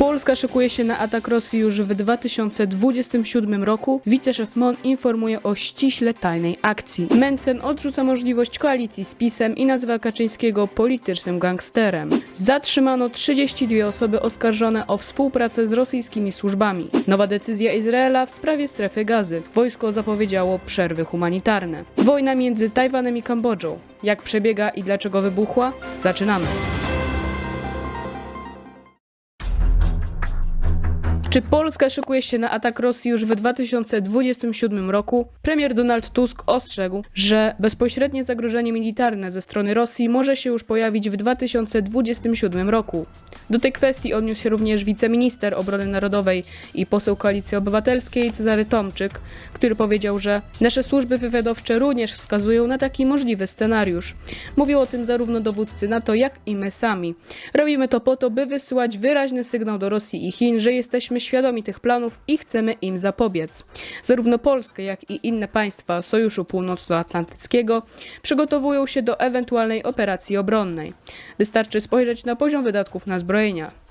Polska szykuje się na atak Rosji już w 2027 roku. Wiceszef MON informuje o ściśle tajnej akcji. Mencen odrzuca możliwość koalicji z PiS-em i nazywa Kaczyńskiego politycznym gangsterem. Zatrzymano 32 osoby oskarżone o współpracę z rosyjskimi służbami. Nowa decyzja Izraela w sprawie strefy Gazy. Wojsko zapowiedziało przerwy humanitarne. Wojna między Tajwanem i Kambodżą. Jak przebiega i dlaczego wybuchła? Zaczynamy. Czy Polska szykuje się na atak Rosji już w 2027 roku? Premier Donald Tusk ostrzegł, że bezpośrednie zagrożenie militarne ze strony Rosji może się już pojawić w 2027 roku. Do tej kwestii odniósł się również wiceminister obrony narodowej i poseł Koalicji Obywatelskiej Cezary Tomczyk, który powiedział, że nasze służby wywiadowcze również wskazują na taki możliwy scenariusz. Mówią o tym zarówno dowódcy NATO, jak i my sami. Robimy to po to, by wysyłać wyraźny sygnał do Rosji i Chin, że jesteśmy świadomi tych planów i chcemy im zapobiec. Zarówno Polskę, jak i inne państwa Sojuszu Północnoatlantyckiego przygotowują się do ewentualnej operacji obronnej. Wystarczy spojrzeć na poziom wydatków na zbrojenia.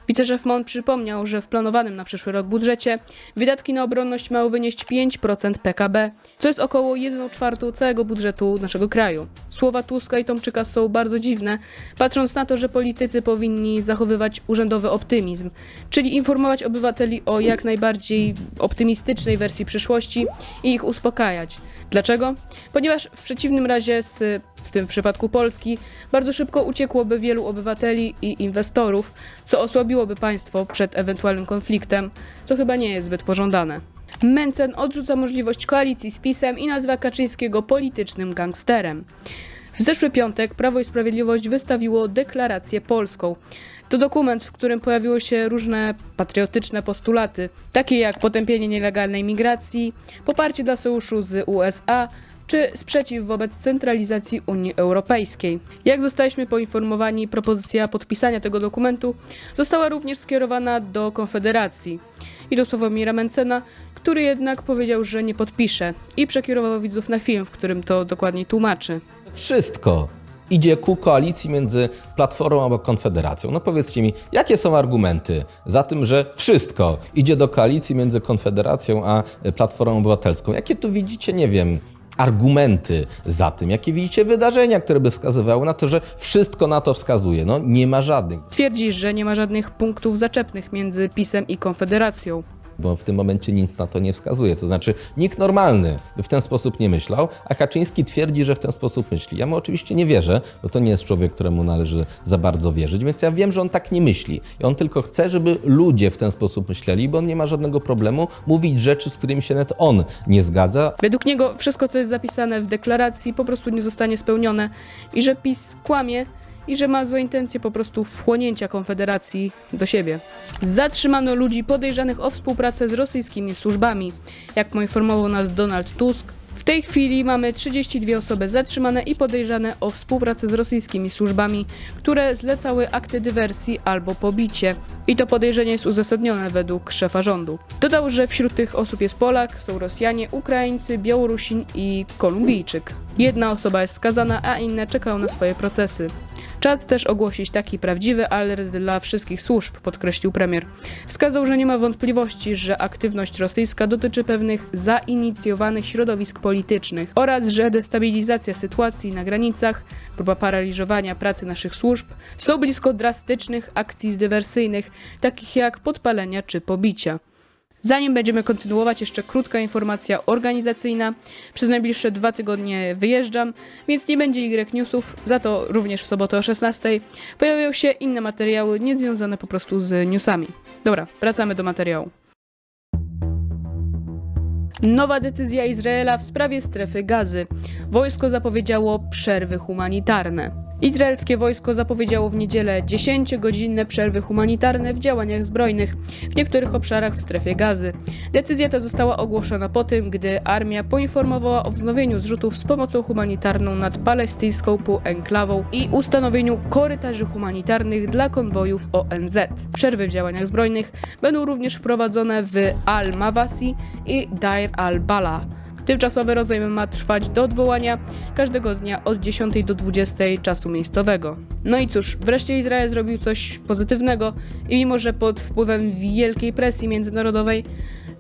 Wiceszef MON przypomniał, że w planowanym na przyszły rok budżecie wydatki na obronność mają wynieść 5% PKB, co jest około 1/4 całego budżetu naszego kraju. Słowa Tuska i Tomczyka są bardzo dziwne, patrząc na to, że politycy powinni zachowywać urzędowy optymizm, czyli informować obywateli o jak najbardziej optymistycznej wersji przyszłości i ich uspokajać. Dlaczego? Ponieważ w przeciwnym razie w tym przypadku Polski, bardzo szybko uciekłoby wielu obywateli i inwestorów, co osłabiłoby państwo przed ewentualnym konfliktem, co chyba nie jest zbyt pożądane. Mencen odrzuca możliwość koalicji z PiS-em i nazywa Kaczyńskiego politycznym gangsterem. W zeszły piątek Prawo i Sprawiedliwość wystawiło deklarację polską. To dokument, w którym pojawiły się różne patriotyczne postulaty, takie jak potępienie nielegalnej migracji, poparcie dla sojuszu z USA, czy sprzeciw wobec centralizacji Unii Europejskiej. Jak zostaliśmy poinformowani, propozycja podpisania tego dokumentu została również skierowana do Konfederacji i do Sławomira Mencena, który jednak powiedział, że nie podpisze i przekierował widzów na film, w którym to dokładniej tłumaczy. Wszystko idzie ku koalicji między Platformą a Konfederacją. No powiedzcie mi, jakie są argumenty za tym, że wszystko idzie do koalicji między Konfederacją a Platformą Obywatelską? Jakie tu widzicie, nie wiem, argumenty za tym? Jakie widzicie wydarzenia, które by wskazywały na to, że wszystko na to wskazuje? No nie ma żadnych. Twierdzi, że nie ma żadnych punktów zaczepnych między PiS-em i Konfederacją. Bo w tym momencie nic na to nie wskazuje. To znaczy nikt normalny by w ten sposób nie myślał, a Kaczyński twierdzi, że w ten sposób myśli. Ja mu oczywiście nie wierzę, bo to nie jest człowiek, któremu należy za bardzo wierzyć, więc ja wiem, że on tak nie myśli. I on tylko chce, żeby ludzie w ten sposób myśleli, bo on nie ma żadnego problemu mówić rzeczy, z którymi się nawet on nie zgadza. Według niego wszystko, co jest zapisane w deklaracji, po prostu nie zostanie spełnione i że PiS kłamie i że ma złe intencje po prostu wchłonięcia Konfederacji do siebie. Zatrzymano ludzi podejrzanych o współpracę z rosyjskimi służbami. Jak poinformował nas Donald Tusk, w tej chwili mamy 32 osoby zatrzymane i podejrzane o współpracę z rosyjskimi służbami, które zlecały akty dywersji albo pobicie. I to podejrzenie jest uzasadnione według szefa rządu. Dodał, że wśród tych osób jest Polak, są Rosjanie, Ukraińcy, Białorusin i Kolumbijczyk. Jedna osoba jest skazana, a inne czekają na swoje procesy. Czas też ogłosić taki prawdziwy alert dla wszystkich służb, podkreślił premier. Wskazał, że nie ma wątpliwości, że aktywność rosyjska dotyczy pewnych zainicjowanych środowisk politycznych oraz że destabilizacja sytuacji na granicach, próba paraliżowania pracy naszych służb są blisko drastycznych akcji dywersyjnych, takich jak podpalenia czy pobicia. Zanim będziemy kontynuować, jeszcze krótka informacja organizacyjna. Przez najbliższe 2 tygodnie wyjeżdżam, więc nie będzie Y-Newsów, za to również w sobotę o 16:00 pojawią się inne materiały niezwiązane po prostu z newsami. Dobra, wracamy do materiału. Nowa decyzja Izraela w sprawie strefy Gazy. Wojsko zapowiedziało przerwy humanitarne. Izraelskie wojsko zapowiedziało w niedzielę 10-godzinne przerwy humanitarne w działaniach zbrojnych w niektórych obszarach w strefie Gazy. Decyzja ta została ogłoszona po tym, gdy armia poinformowała o wznowieniu zrzutów z pomocą humanitarną nad palestyńską półenklawą i ustanowieniu korytarzy humanitarnych dla konwojów ONZ. Przerwy w działaniach zbrojnych będą również wprowadzone w Al-Mawasi i Deir al-Balah. Tymczasowy rozejm ma trwać do odwołania każdego dnia od 10 do 20 czasu miejscowego. No i cóż, wreszcie Izrael zrobił coś pozytywnego i mimo, że pod wpływem wielkiej presji międzynarodowej,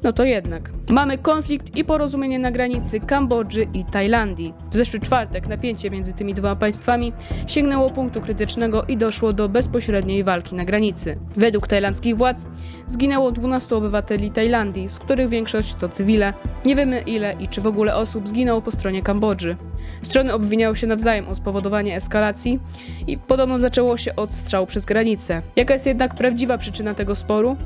no to jednak. Mamy konflikt i porozumienie na granicy Kambodży i Tajlandii. W zeszły czwartek napięcie między tymi dwoma państwami sięgnęło punktu krytycznego i doszło do bezpośredniej walki na granicy. Według tajlandzkich władz zginęło 12 obywateli Tajlandii, z których większość to cywile. Nie wiemy ile i czy w ogóle osób zginęło po stronie Kambodży. Strony obwiniały się nawzajem o spowodowanie eskalacji i podobno zaczęło się od strzału przez granicę. Jaka jest jednak prawdziwa przyczyna tego sporu?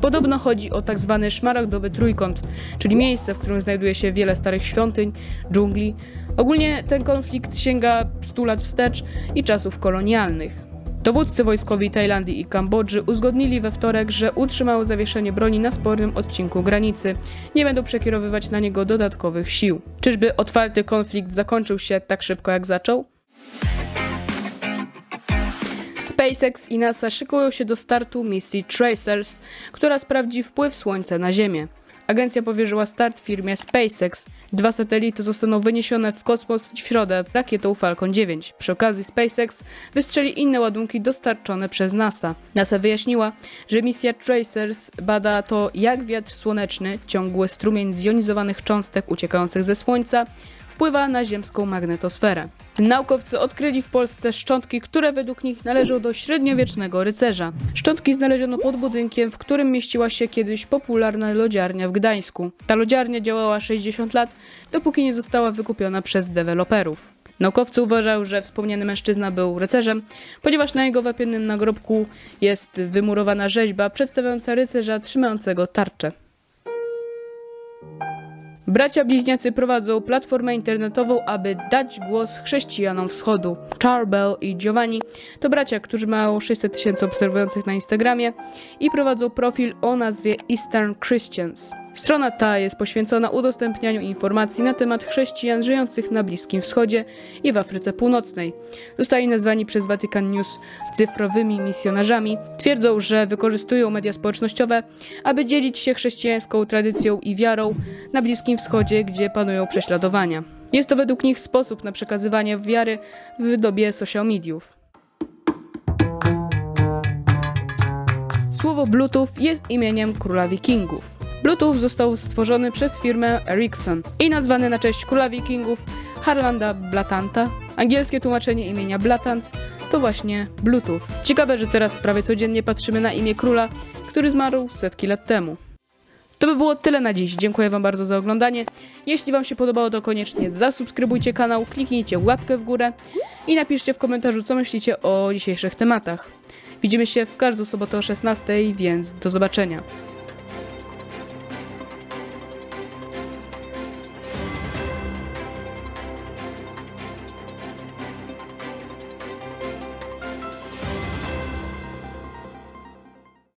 Podobno chodzi o tak zwany szmaragdowy trójkąt, czyli miejsce, w którym znajduje się wiele starych świątyń, dżungli. Ogólnie ten konflikt sięga 100 lat wstecz i czasów kolonialnych. Dowódcy wojskowi Tajlandii i Kambodży uzgodnili we wtorek, że utrzymają zawieszenie broni na spornym odcinku granicy. Nie będą przekierowywać na niego dodatkowych sił. Czyżby otwarty konflikt zakończył się tak szybko jak zaczął? SpaceX i NASA szykują się do startu misji Tracers, która sprawdzi wpływ Słońca na Ziemię. Agencja powierzyła start firmie SpaceX. 2 satelity zostaną wyniesione w kosmos w środę rakietą Falcon 9. Przy okazji SpaceX wystrzeli inne ładunki dostarczone przez NASA. NASA wyjaśniła, że misja Tracers bada to, jak wiatr słoneczny, ciągły strumień zjonizowanych cząstek uciekających ze Słońca, wpływa na ziemską magnetosferę. Naukowcy odkryli w Polsce szczątki, które według nich należą do średniowiecznego rycerza. Szczątki znaleziono pod budynkiem, w którym mieściła się kiedyś popularna lodziarnia w Gdańsku. Ta lodziarnia działała 60 lat, dopóki nie została wykupiona przez deweloperów. Naukowcy uważają, że wspomniany mężczyzna był rycerzem, ponieważ na jego wapiennym nagrobku jest wymurowana rzeźba przedstawiająca rycerza trzymającego tarczę. Bracia bliźniacy prowadzą platformę internetową, aby dać głos chrześcijanom wschodu. Charbel i Giovanni to bracia, którzy mają 600 000 obserwujących na Instagramie i prowadzą profil o nazwie Eastern Christians. Strona ta jest poświęcona udostępnianiu informacji na temat chrześcijan żyjących na Bliskim Wschodzie i w Afryce Północnej. Zostali nazwani przez Vatican News cyfrowymi misjonarzami. Twierdzą, że wykorzystują media społecznościowe, aby dzielić się chrześcijańską tradycją i wiarą na Bliskim Wschodzie, gdzie panują prześladowania. Jest to według nich sposób na przekazywanie wiary w dobie social mediów. Słowo Bluetooth jest imieniem króla wikingów. Bluetooth został stworzony przez firmę Ericsson i nazwany na cześć króla wikingów Harlanda Blatanta. Angielskie tłumaczenie imienia Blatant to właśnie Bluetooth. Ciekawe, że teraz prawie codziennie patrzymy na imię króla, który zmarł setki lat temu. To by było tyle na dziś. Dziękuję Wam bardzo za oglądanie. Jeśli Wam się podobało, to koniecznie zasubskrybujcie kanał, kliknijcie łapkę w górę i napiszcie w komentarzu, co myślicie o dzisiejszych tematach. Widzimy się w każdą sobotę o 16:00, więc do zobaczenia.